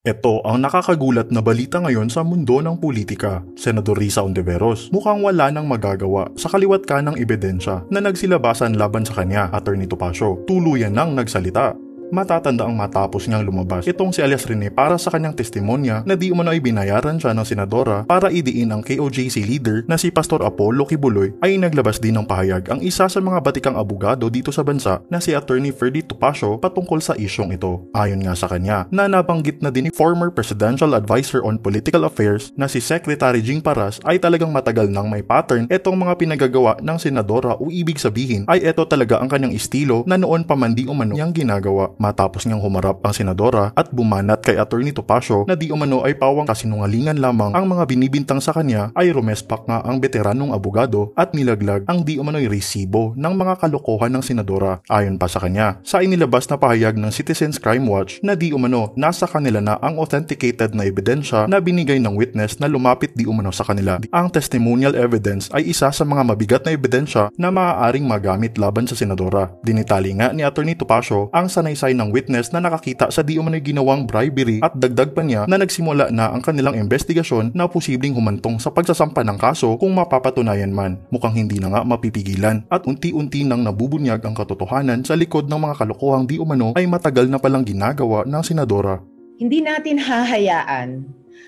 Ito ang nakakagulat na balita ngayon sa mundo ng politika. Senador Risa Hontiveros mukhang wala nang magagawa sa kaliwat ka ng ebidensya na nagsilabasan laban sa kanya, Atty. Topacio. Tuluyan nang nagsalita. Matatanda ang matapos niyang lumabas itong si alias Rene para sa kanyang testimonya na di umano ay binayaran siya ng senadora para idiin ang KOJC leader na si Pastor Apollo Kibuloy, ay naglabas din ng pahayag ang isa sa mga batikang abogado dito sa bansa na si Atty. Ferdy Topacio patungkol sa isyong ito. Ayon nga sa kanya, na nabanggit na din ni former Presidential Advisor on Political Affairs na si Secretary Jing Paras ay talagang matagal nang may pattern itong mga pinagagawa ng senadora, o ibig sabihin ay ito talaga ang kanyang estilo na noon pa man di umano niyang ginagawa. Matapos niyang humarap ang senadora at bumanat kay Atty. Topacio na di umano ay pawang kasinungalingan lamang ang mga binibintang sa kanya, ay rumespak nga ang veteranong abogado at nilaglag ang di umano'y resibo ng mga kalokohan ng senadora. Ayon pa sa kanya, sa inilabas na pahayag ng Citizens Crime Watch na di umano nasa kanila na ang authenticated na ebidensya na binigay ng witness na lumapit di umano sa kanila. Ang testimonial evidence ay isa sa mga mabigat na ebidensya na maaaring magamit laban sa senadora. Dinitali nga ni Atty. Topacio ang sanaysay ng witness na nakakita sa di umano'y ginawang bribery, at dagdag pa niya na nagsimula na ang kanilang investigasyon na posibleng humantong sa pagsasampa ng kaso kung mapapatunayan man. Mukhang hindi na nga mapipigilan at unti-unti nang nabubunyag ang katotohanan sa likod ng mga kalokohang di umano ay matagal na palang ginagawa ng senadora. Hindi natin hahayaan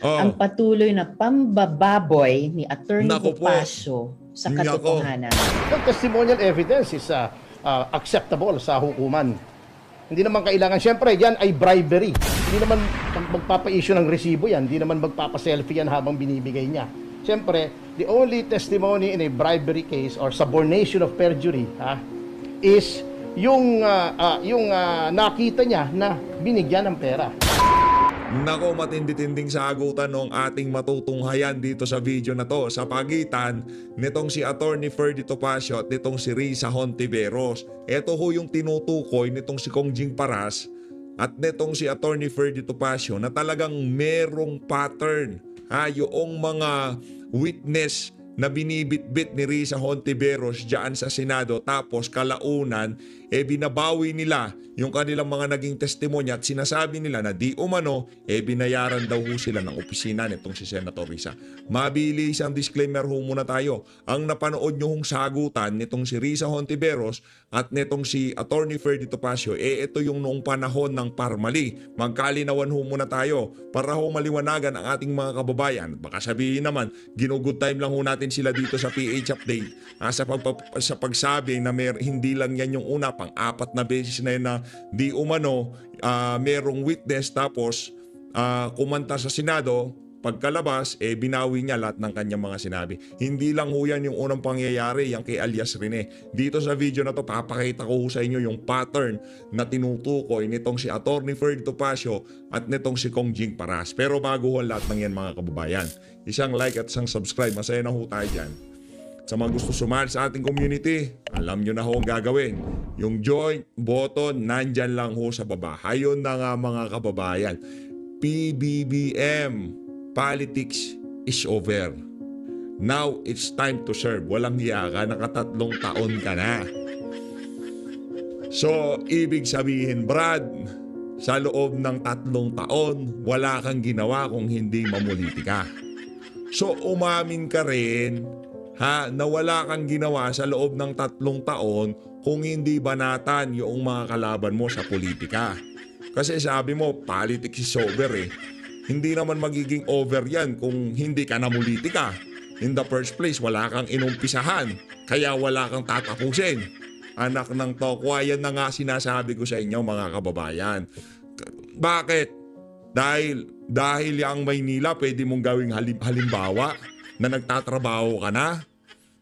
ang patuloy na pambababoy ni Atty. Topacio sa katotohanan. The testimonial evidence is acceptable sa hukuman. Hindi naman kailangan, siyempre, yan ay bribery. Hindi naman magpapa-issue ng resibo yan, hindi naman magpapa-selfie yan habang binibigay niya. Siyempre, the only testimony in a bribery case or subornation of perjury is yung nakita niya na binigyan ng pera. Nako, matindi-tinding sagutan ng ating matutunghayan dito sa video na to sa pagitan nitong si Atty. Ferdy Topacio at nitong si Risa Hontiveros. Ito ho yung tinutukoy nitong si Kong Jing Paras at nitong si Atty. Ferdy Topacio na talagang merong pattern. Yung mga witness na binibitbit ni Risa Hontiveros dyan sa Senado, tapos kalaunan binabawi nila yung kanilang mga naging testimonya at sinasabi nila na di umano binayaran daw ho sila ng opisina nitong si Senator Risa. Mabilis ang disclaimer ho muna tayo. Ang napanood nyo hong sagutan nitong si Risa Hontiveros at nitong si Atty. Ferdy Topacio, ito yung noong panahon ng Parmali. Magkalinawan ho muna tayo para ho maliwanagan ang ating mga kababayan. Baka sabihin naman, ginugood time lang ho natin sila dito sa PH Update sa pagsabi na hindi lang yan yung una, pang-apat na beses na yun na di umano merong witness tapos kumanta sa Senado, pagkalabas binawi niya lahat ng kanyang mga sinabi. Hindi lang ho yan yung unang pangyayari yan kay alias Rene. Dito sa video na to papakita ko ho sa inyo yung pattern na tinutukoy nitong si Atty. Ferdy Topacio at nitong si Kong Jing Paras. Pero bago ho lahat ng yan mga kababayan, isang like at isang subscribe, masaya na ho tayo dyan. Sa mga gusto sumali sa ating community, alam nyo na ho ang gagawin. Yung join button, nandyan lang ho sa baba. Hayon na nga mga kababayan. PBBM, politics is over. Now it's time to serve. Walang hiya ka, nakatatlong taon ka na. So, ibig sabihin, Brad, sa loob ng 3 taon, wala kang ginawa kung hindi mamulitika. So, umamin ka rin na wala kang ginawa sa loob ng 3 taon kung hindi banatan yung mga kalaban mo sa politika. Kasi sabi mo, politics is over Hindi naman magiging over yan kung hindi ka namulitika. In the first place, wala kang inumpisahan, kaya wala kang tatapusin. Anak ng tokwa, yan na nga sinasabi ko sa inyo mga kababayan. Bakit? Dahil yung Maynila pwede mong gawing halimbawa na nagtatrabaho ka na,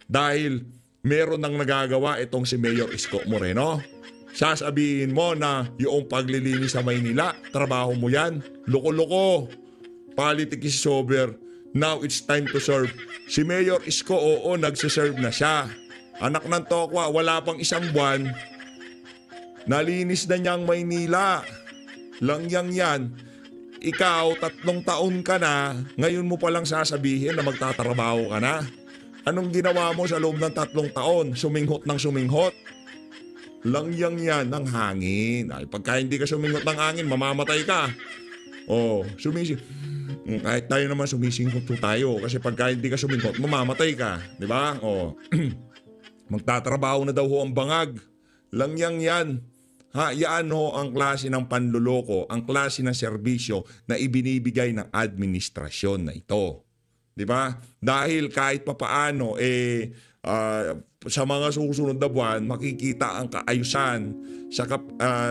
dahil meron nang nagagawa itong si Mayor Isko Moreno. Sasabihin mo na yung paglilinis sa Maynila, trabaho mo yan. Loko-loko. Politics is over. Now it's time to serve. Si Mayor Isko, oo, nagsiserve na siya. Anak ng tokwa, wala pang 1 buwan, nalinis na niya ang Maynila. Langyang yan. Ikaw, 3 taon ka na, ngayon mo palang sasabihin na magtatrabaho ka na. Anong ginawa mo sa loob ng 3 taon? Suminghot ng suminghot. Langyang yan ng hangin. Ay, pagka hindi ka suminghot ng hangin, mamamatay ka. Kahit tayo naman sumisingkot tayo kasi pagka hindi ka sumingkot, mamamatay ka, di ba? Magtatrabaho na daw ho ang bangag. Langyang yan. Yan ho ang klase ng panluloko, ang klase ng serbisyo na ibinibigay ng administrasyon na ito. Di ba? Dahil kahit papaano, sa mga susunod na buwan, makikita ang kaayusan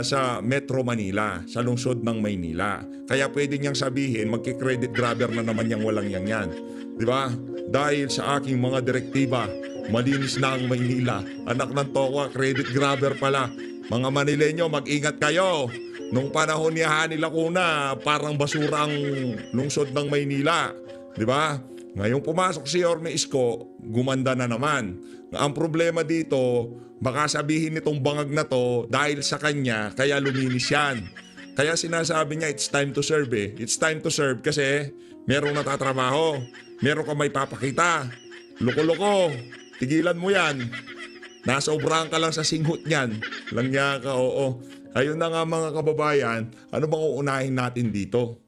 sa Metro Manila, sa lungsod ng Maynila. Kaya pwede niyang sabihin, magki-credit grabber na naman yang walang yan. Di ba? Dahil sa aking mga direktiba, malinis na ang Maynila. Anak ng toka, credit grabber pala. Mga Manileño, mag-ingat kayo. Nung panahon ni Hani Lacuna, parang basura ang lungsod ng Maynila. Di ba? Ngayong pumasok si Yorme Isko, gumanda na naman. Ang problema dito, baka sabihin nitong bangag na to, dahil sa kanya, kaya luminis yan. Kaya sinasabi niya, it's time to serve eh. It's time to serve kasi merong natatrabaho. Meron ka may papakita. Loko-loko, tigilan mo yan. Nasobrahan ka lang sa singhot niyan. Langya ka, oo. Ayun na nga mga kababayan, ano bang uunahin natin dito?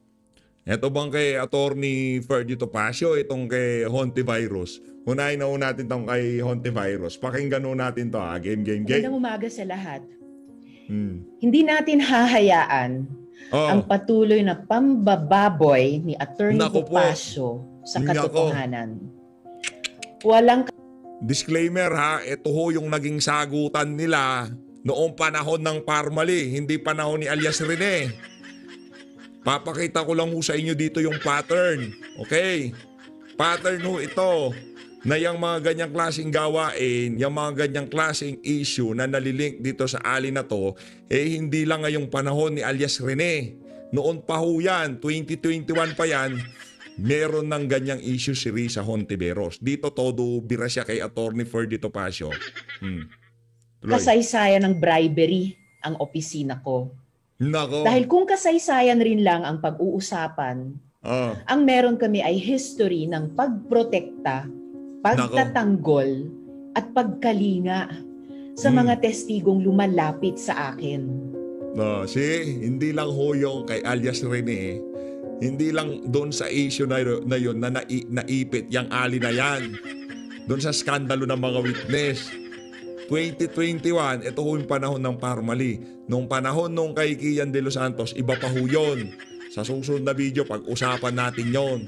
Ito bang kay Attorney Ferdy Topacio, itong kay Hontivirus? Unahin na natin itong kay Hontivirus. Pakinggan natin to ha. Game. Magandang umaga sa lahat. Hindi natin hahayaan ang patuloy na pambababoy ni Attorney Topacio sa katotohanan. Walang disclaimer ha, ito ho yung naging sagutan nila noong panahon ng Parmali, hindi panahon ni alias Rene. Papakita ko lang ho sa inyo dito yung pattern. Okay? Pattern ho ito na yung mga ganyang klaseng gawain, yung mga ganyang klaseng issue na nalilink dito sa ali na to, hindi lang ngayong panahon ni alias Rene. Noon pa ho yan, 2021 pa yan, meron ng ganyang issue si Risa Hontiveros. Dito todo bira siya kay Attorney Ferdy Topacio. Kasaysayan ng bribery ang opisina ko. Nako. Dahil kung kasaysayan rin lang ang pag-uusapan, ang meron kami ay history ng pagprotekta, pagtatanggol, at pagkalinga sa mga testigong lumalapit sa akin. Hindi lang ho yung kay alias Rene, hindi lang doon sa issue na yun na naipit yung ali na yan. Doon sa skandalo ng mga witness. 2021, ito ho yung panahon ng Parmali. Nung panahon nung kay Kian de los Santos, iba pa ho yun. Sa susunod na video, pag-usapan natin yon.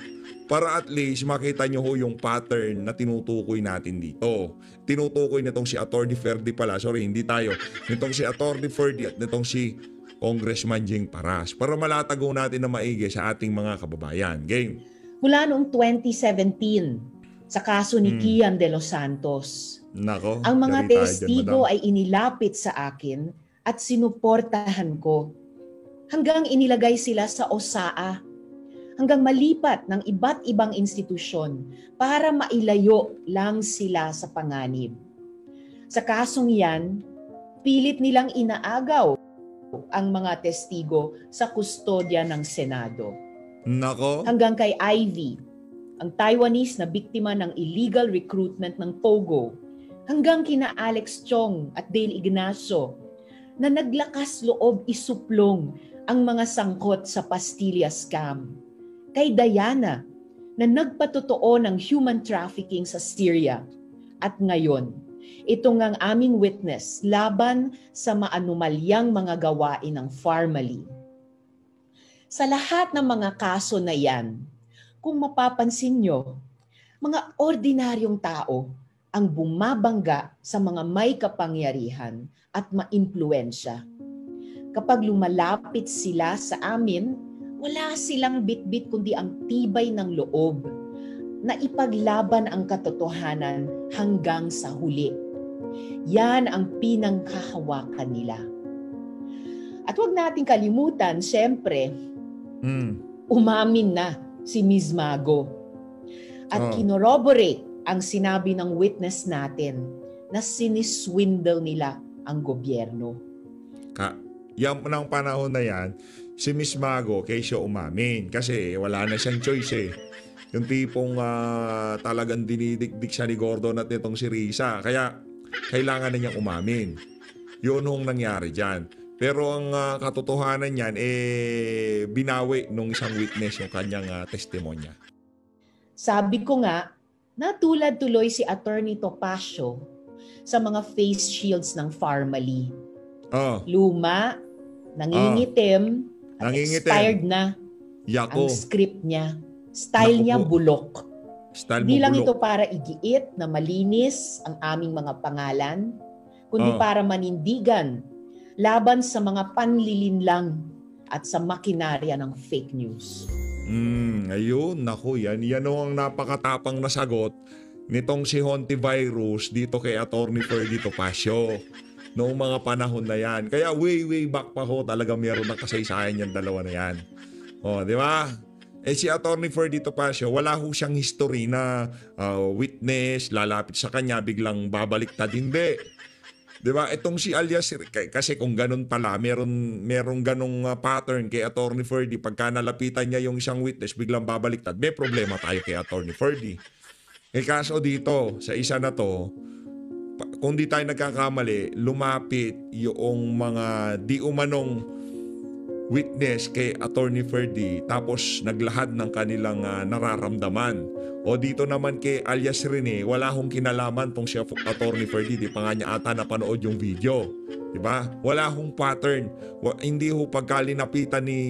Para at least makita nyo ho yung pattern na tinutukoy natin dito. Tinutukoy nitong si Attorney Ferdy pala. Sorry, hindi tayo. Nitong si Attorney Ferdy at nitong si Congressman Jing Paras. Para malatago natin na maigi sa ating mga kababayan. Game. Mula noong 2017, sa kaso ni Kian de los Santos, nako, ang mga testigo ay inilapit sa akin at sinuportahan ko hanggang inilagay sila sa OSAA, hanggang malipat ng iba't ibang institusyon para mailayo lang sila sa panganib. Sa kasong yan, pilit nilang inaagaw ang mga testigo sa kustodya ng Senado. Nako. Hanggang kay Ivy, ang Taiwanese na biktima ng illegal recruitment ng POGO, hanggang kina Alex Chong at Dale Ignacio na naglakas loob isuplong ang mga sangkot sa Pastilla scam. Kay Diana na nagpatotoo ng human trafficking sa Syria. At ngayon, ito ngang aming witness laban sa maanumalyang mga gawain ng Parmali. Sa lahat ng mga kaso na yan, kung mapapansin nyo, mga ordinaryong tao ang bumabangga sa mga may kapangyarihan at maimpluwensya. Kapag lumalapit sila sa amin, wala silang bitbit kundi ang tibay ng loob na ipaglaban ang katotohanan hanggang sa huli. Yan ang pinanghahawakan nila. At huwag nating kalimutan, siyempre, umamin na si Ms. Mago at kinorroborate ang sinabi ng witness natin na siniswindle nila ang gobyerno. Yan ng panahon na yan, si Ms. Mago kay siya umamin kasi wala na siyang choice eh. Yung tipong talagang dinidikdik siya ni Gordon at nitong si Risa. Kaya kailangan na niyang umamin. Yun hong nangyari dyan. Pero ang katotohanan niyan, binawi nung isang witness yung kanyang testimonya. Sabi ko nga, natulad tuloy si Attorney Topacio sa mga face shields ng Pharmally. Oh, Luma, nangingitim, at Nangingitim. expired na yako. ang script niya. Style Naku niya po. bulok. Style Hindi mo lang bulok. ito para igiit na malinis ang aming mga pangalan, kundi Oh. para manindigan laban sa mga panlilinlang at sa makinarya ng fake news. Ayun, naku, yan ang napakatapang na sagot nitong si Hontivirus dito kay Attorney Ferdy Topacio noong mga panahon na yan. Kaya way back pa ho talaga meron ng kasaysayan yung dalawa na yan. O, di ba? Si Attorney Ferdy Topacio, wala ho siyang history na witness, lalapit sa kanya, biglang babaliktad. Hindi. Diba? Itong si alias, kasi kung ganun pala, merong ganong pattern kay Attorney Ferdy. Pagka nalapitan niya yung isang witness, biglang babaliktad. May problema tayo kay Attorney Ferdy. Kaso dito, sa isa na to, kung di tayo nagkakamali, lumapit yung mga di umanong witness kay Attorney Ferdy tapos naglahad ng kanilang nararamdaman. O dito naman kay alias Rene, wala hong kinalaman tong si Attorney Ferdy, di pa nga niya ata napanood yung video. Diba? Wala hong pattern. Hindi ho pagkalinapitan ni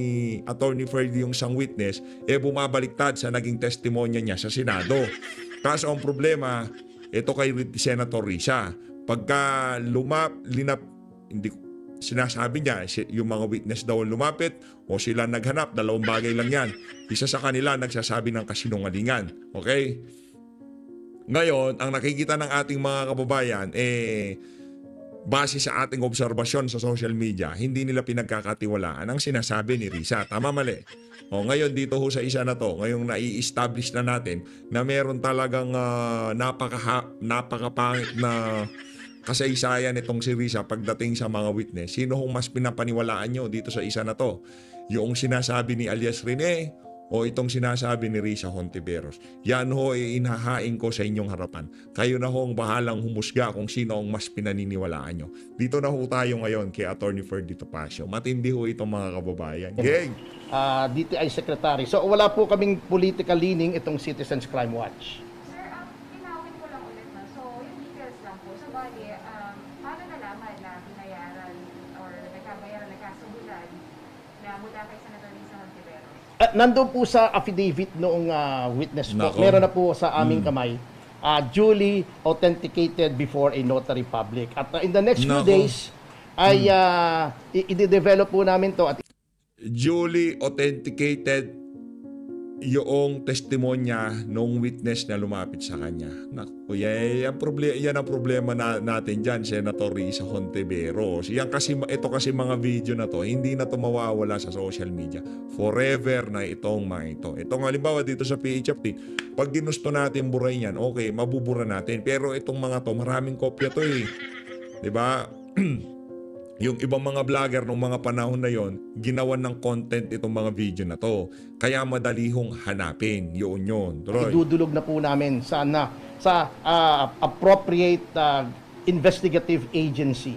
Attorney Ferdy yung isang witness, bumabaliktad sa naging testimonya niya sa Senado. Kaso ang problema, ito kay Senator Risa. Pagka sinasabi niya, yung mga witness daw lumapit o sila naghanap, dalawang bagay lang yan. Isa sa kanila nagsasabi ng kasinungalingan. Okay? Ngayon, ang nakikita ng ating mga kababayan, base sa ating obserbasyon sa social media, hindi nila pinagkakatiwalaan ang sinasabi ni Risa. Tama, mali? O, ngayon, dito ho sa isa na to, ngayong nai-establish na natin na meron talagang napakapangit na kasaysayan itong si Risa pagdating sa mga witness. Sino hong mas pinapaniwalaan nyo dito sa isa na to? Yung sinasabi ni alias Rene o itong sinasabi ni Risa Hontiveros? Yan ho inahain ko sa inyong harapan. Kayo na ho ang bahalang humusga kung sino ang mas pinaniniwalaan nyo. Dito na ho tayo ngayon kay Attorney Ferdy Topacio. Matindi ho itong mga kababayan. Gang! DTI Secretary. So wala po kaming political leaning itong Citizens Crime Watch. Sir, linawin ko lang ulit na. So, yung details lang po. So, bali, paano nalaman na binayaran or nagkasuhulan na mula kay Senator Risa Hontiveros? Nandun po sa affidavit noong witness po. Nako. Meron na po sa aming kamay. Duly authenticated before a notary public. At in the next few Nako. days, ay i-develop po namin to at Duly authenticated yung testimonya nung witness na lumapit sa kanya. Naku, yan ang problema natin dyan, Senator Risa Hontiveros. Ito kasi mga video na to, hindi na to mawawala sa social media. Forever na itong mga ito. Itong halimbawa dito sa PHFT, pag ginusto natin burahin yan, okay, mabubura natin. Pero itong mga to, maraming kopya to eh. Diba? Yung ibang mga vlogger nung mga panahon na yon, ginawan ng content itong mga video na to. Kaya madali hong hanapin. Yun. Tuloy. idudulog na po namin sa appropriate investigative agency.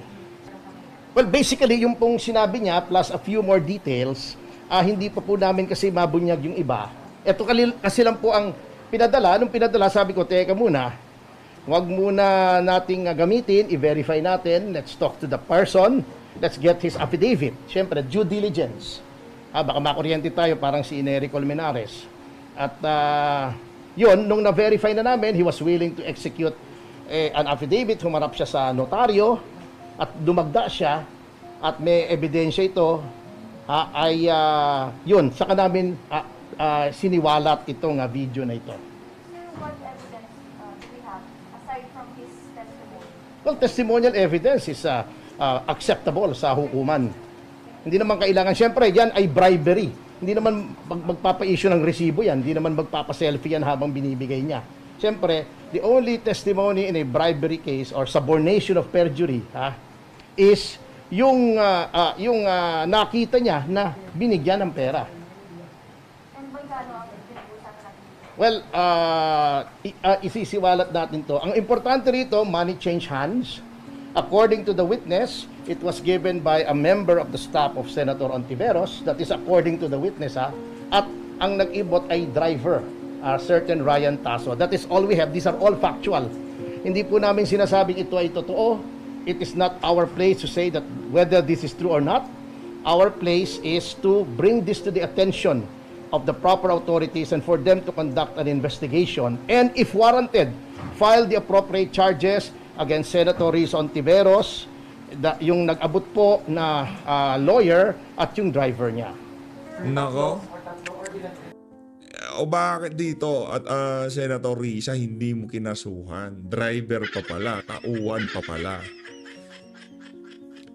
Well, basically, yung pong sinabi niya plus a few more details, hindi pa po namin kasi mabunyag yung iba. Ito kasi lang po ang pinadala. Nung pinadala, sabi ko, teka muna, huwag muna nating gamitin, i-verify natin, let's talk to the person, let's get his affidavit. Siyempre, due diligence. Baka makuryente tayo parang si Nery Colmenares. At yun, nung na-verify na namin, he was willing to execute an affidavit, humarap siya sa notaryo, at dumagda siya, at may ebidensya ito, yun, saka namin siniwalat itong video na ito. Sir, what evidence do we have aside from his testimony? Well, testimonial evidence is acceptable sa hukuman. Hindi naman kailangan, siyempre, yan ay bribery. Hindi naman magpapa-issue ng resibo yan. Hindi naman magpapa-selfie yan habang binibigay niya. Siyempre, the only testimony in a bribery case or subornation of perjury is yung nakita niya na binigyan ng pera. And by gano ang pinag-uusapan natin? Well, isisiwalat natin to. Ang importante rito, money change hands. According to the witness, It was given by a member of the staff of Senator Ontiveros. That is according to the witness, ha. At ang nag-ibot ay driver, certain Ryan Taso. That is all we have. These are all factual. Hindi po namin sinasabing ito ay totoo. It is not our place to say that whether this is true or not. Our place is to bring this to the attention of the proper authorities and for them to conduct an investigation and if warranted, file the appropriate charges against Senator Risa Ontiveros, yung nag-abot po na lawyer at yung driver niya. Nako. O bakit dito at Senator Risa hindi mo kinasuhan? Driver pa pala, tauhan pa pala.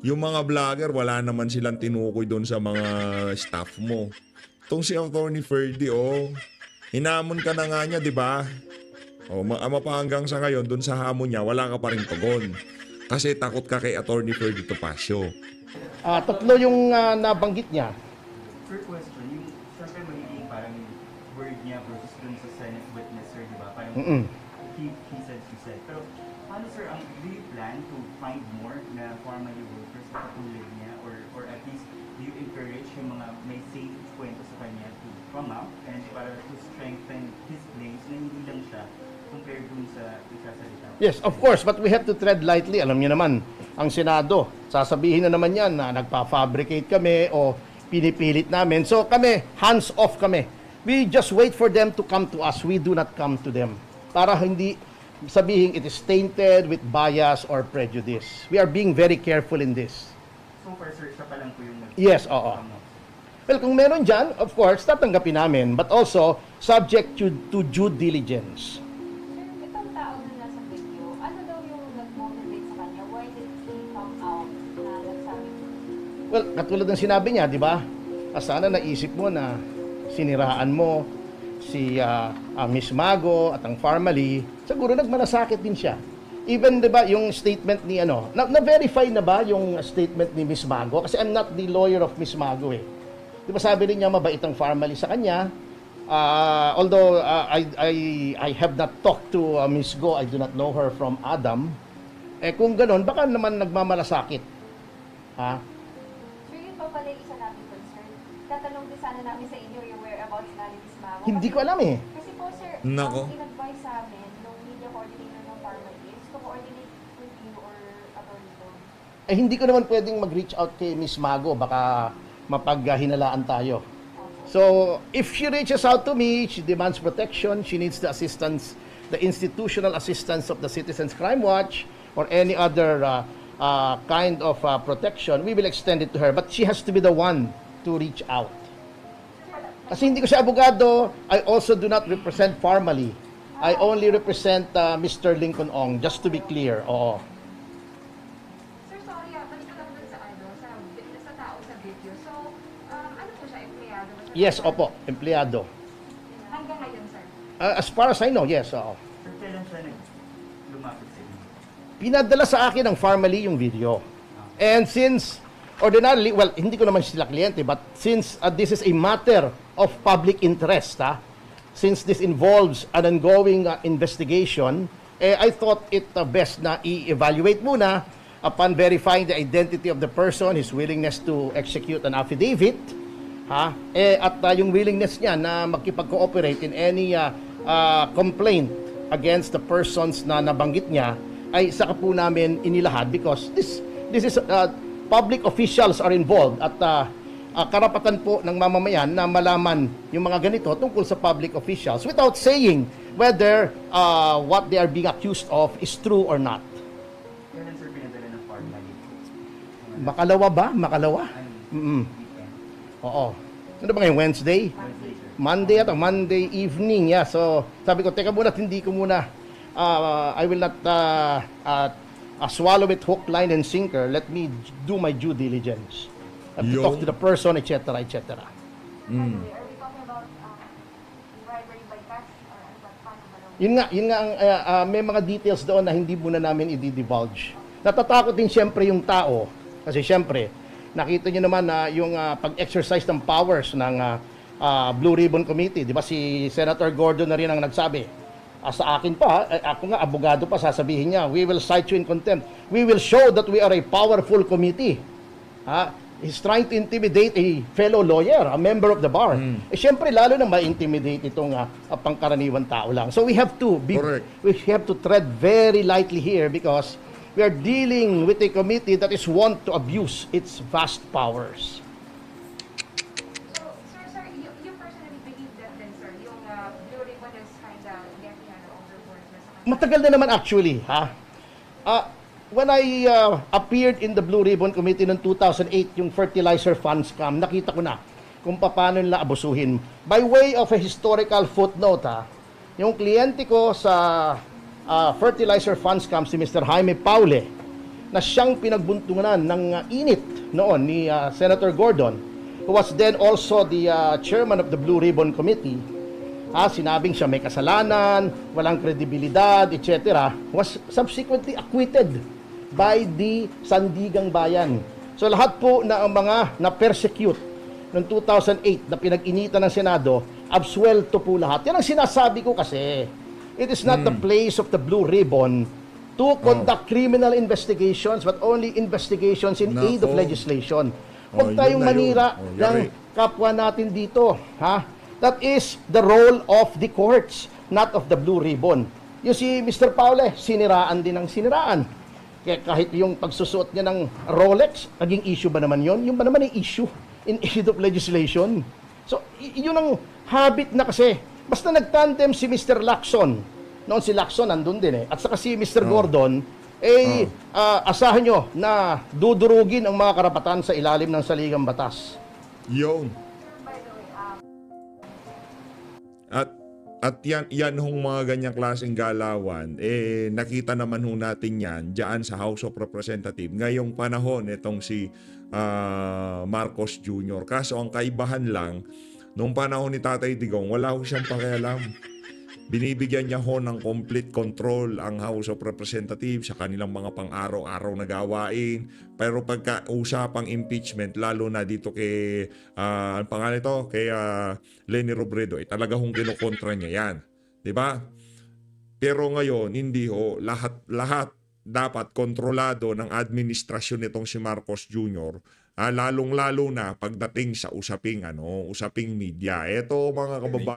Yung mga vlogger, wala naman silang tinukoy doon sa mga staff mo. Itong si Attorney Ferdy, hinamon ka na nga niya, di ba? Ama pa hanggang sa ngayon, doon sa hamon niya, wala ka pa rin tugon. Kasi takot ka kay Attorney Ferdy Topacio. Tatlo yung nabanggit niya. First question, yung siyempre magiging parang word niya versus dun sa Senate witness, sir, di ba? Parang he said, she said. Pero paano, sir, do you plan to find more na formally workers na katulad niya? Or at least, do you encourage yung mga may safe kwento sa kanya to come out and para to strengthen his claims na hindi lang siya compared dun sa isasalita? Yes, of course, but we have to tread lightly. Alam niyo naman, ang Senado, sasabihin na naman yan na nagpa-fabricate kami o pinipilit namin. So kami, hands off kami. We just wait for them to come to us. We do not come to them. Para hindi sabihin it is tainted with bias or prejudice. We are being very careful in this. So far, sir, siya pa lang po yung Yes, oo. Well, kung meron dyan, of course, tatanggapin namin. But also, subject to due diligence. Sir, itong tao na nasa video, ano daw yung nag-motivate sa kanya? Why did he come out na nagsabi? Well, katulad ng sinabi niya, di ba? Sana naisip mo na siniraan mo si Miss Mago at ang family. Siguro nagmalasakit din siya. Even, di ba, yung statement ni na-verify na ba yung statement ni Miss Mago? Kasi I'm not the lawyer of Miss Mago eh. Di ba sabi rin niya mabait ang family sa kanya? Although I have not talked to Miss Go, I do not know her from Adam. Kung ganon, baka naman nagmamalasakit. Ha? Sir, yun pa pala yung isa namin concern. Tatanong din sana namin sa inyo yung whereabouts na ni Miss Mago. Hindi ko alam eh. Kasi po, sir, Nako. ang in-advise sa amin nung media coordinator ng pharmacy is to coordinate with you or attorney Tom. Hindi ko naman pwedeng mag-reach out kay Miss Mago. Baka mapaghinalaan tayo. So, if she reaches out to me, she demands protection, she needs the assistance, the institutional assistance of the Citizens Crime Watch or any other kind of protection, we will extend it to her. But she has to be the one to reach out. Kasi hindi ko siya abogado, I also do not represent formally. I only represent Mr. Lincoln Ong, just to be clear. Oo. Sir, sorry balik lang dun sa sa tao sa video. So, ano po siya, empleyado ba siya? Yes, opo, empleyado. Hanggang ngayon, sir. As far as I know, yes, oo. Sir, kailan siya lumapit sa inyo? Pinadala sa akin ng family yung video. And since, ordinarily, well, hindi ko naman sila kliyente, but since this is a matter of public interest, since this involves an ongoing investigation, I thought it best na i-evaluate muna upon verifying the identity of the person, his willingness to execute an affidavit, at yung willingness niya na makipag-cooperate in any complaint against the persons na nabanggit niya, ay saka po namin inilahad because this is public officials are involved at karapatan po ng mamamayan na malaman yung mga ganito tungkol sa public officials without saying whether what they are being accused of is true or not. Kailan, sir, pinadala ng formally? Makalawa ba? Makalawa? Weekend? Oo. Ano ba ngayon? Wednesday? Wednesday, sir. Monday ata, Monday evening. Yeah. So, sabi ko, teka muna, hindi ko muna, I will not swallow it hook, line, and sinker. Let me do my due diligence. I have to talk to the person, etc., etc. Are we talking about bribery by cash or paano ba daw? Yun nga ang may mga details doon na hindi muna namin i-divulge. Natatakot din siyempre yung tao kasi siyempre nakita niyo naman na yung pag-exercise ng powers ng Blue Ribbon Committee, di ba si Senator Gordon na rin ang nagsabi. Sa akin pa, ako nga, abogado pa, sasabihin niya, we will cite you in contempt. We will show that we are a powerful committee. He's trying to intimidate a fellow lawyer, a member of the bar. Siyempre, lalo na ma-intimidate itong pangkaraniwan tao lang. So we have to tread very lightly here because we are dealing with a committee that is wont to abuse its vast powers. So, sir, you personally believe that then, sir, yung Blue Ribbon is kind of getting overboard na sa kanila? Matagal na naman actually, when I appeared in the Blue Ribbon Committee noong 2008, yung fertilizer fund scam, nakita ko na kung paano nila abusuhin. By way of a historical footnote, yung kliyente ko sa fertilizer fund scam, si Mr. Jaime Paule, na siyang pinagbuntungan ng init noon ni Senator Gordon, who was then also the chairman of the Blue Ribbon Committee, sinabing siya may kasalanan, walang kredibilidad, etc., was subsequently acquitted by the Sandigang Bayan. So lahat po na ang mga na-persecute noong 2008 na pinag-initan ng Senado, absuelto po lahat. Yan ang sinasabi ko kasi. It is not the place of the Blue Ribbon to conduct criminal investigations but only investigations in aid of legislation. Huwag tayong manira ng kapwa natin dito. That is the role of the courts, not of the Blue Ribbon. Yung si Mr. Paule, siniraan din ang siniraan. Kaya kahit yung pagsusuot niya ng Rolex, naging issue ba naman yon? Yung ba naman yung issue in aid of legislation? So, yun ang habit na kasi. Basta nagtandem si Mr. Lacson. Noon si Lacson nandun din At saka si Mr. Gordon, asahan nyo na dudurugin ang mga karapatan sa ilalim ng saligang batas. Yun. By the way, At yan hong mga ganyang klaseng galawan, nakita naman ho natin yan dyan sa House of Representatives ngayong panahon itong si Marcos Jr. Kaso ang kaibahan lang, nung panahon ni Tatay Digong, wala ho siyang pakialam. Binibigyan niya ho ng complete control ang House of Representatives sa kanilang mga pang-araw-araw na gawain. Pero pagka usapang impeachment, lalo na dito kay, ang pangalan ito, kay Leni Robredo, talaga hong kinokontra niya yan. Diba? Pero ngayon, hindi ho. Lahat dapat kontrolado ng administrasyon nitong si Marcos Jr., lalong-lalo na pagdating sa usaping media. Ito mga kababayan,